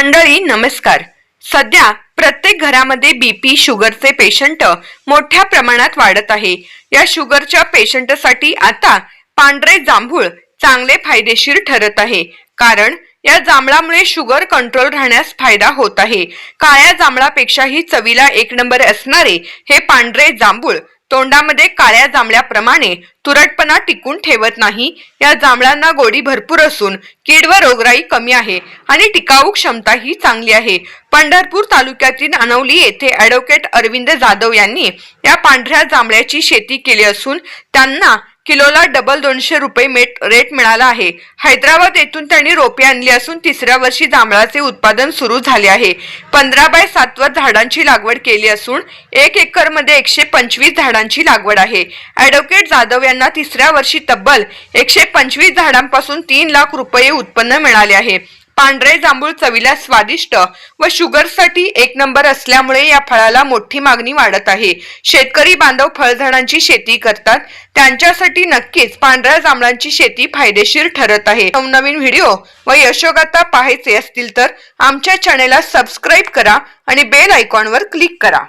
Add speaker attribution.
Speaker 1: मंडळी नमस्कार। सध्या प्रत्येक घरामध्ये बीपी शुगरचे पेशंट मोठ्या प्रमाणात वाढत आहे। या शुगरच्या पेशंटसाठी आता पांढरे जांभूळ चांगले फायदेशीर ठरत आहे, कारण या जांभळामुळे शुगर कंट्रोल राहण्यास फायदा होत आहे। काळ्या जांभळापेक्षाही चवीला एक नंबर असणारे हे पांढरे जांभूळ तोंडामध्ये काळ्या जांभळाप्रमाणे तुरटपणा टिकून ठेवत नाही। या जांभळांना गोडी भरपूर असून कीड व रोगराई कमी आहे आणि टिकाऊ क्षमताही चांगली आहे। पंढरपूर तालुक्यातील अनवली येथे ॲडव्होकेट अरविंद जाधव यांनी या पांढऱ्या जांभळाची शेती केली असून त्यांना किलोला डबल 200 रुपये रेट मिळाला आहे। हैदराबाद येथून त्यांनी रोपे आणली असून तिसऱ्या वर्षी जांभळाचे उत्पादन सुरू झाले आहे। 15x7 वर झाडांची लागवड केली असून 1 एकरमध्ये 125 झाडांची लागवड आहे। ॲडव्होकेट जाधव यांना तिसऱ्या वर्षी तब्बल 125 झाडांपासून 3 लाख रुपये उत्पन्न मिळाले आहे। पांढरे जांभूळ चवीला स्वादिष्ट व शुगरसाठी एक नंबर असल्यामुळे या फळाला मोठी मागणी वाढत आहे। शेतकरी बांधव फळझाडांची शेती करतात, त्यांच्यासाठी नक्कीच पांढऱ्या जांभळांची शेती फायदेशीर ठरत आहे। नवनवीन व्हिडिओ व यशोगाथा पाहायचे असतील तर आमच्या चॅनेलला सबस्क्राईब करा आणि बेल आयकॉनवर क्लिक करा।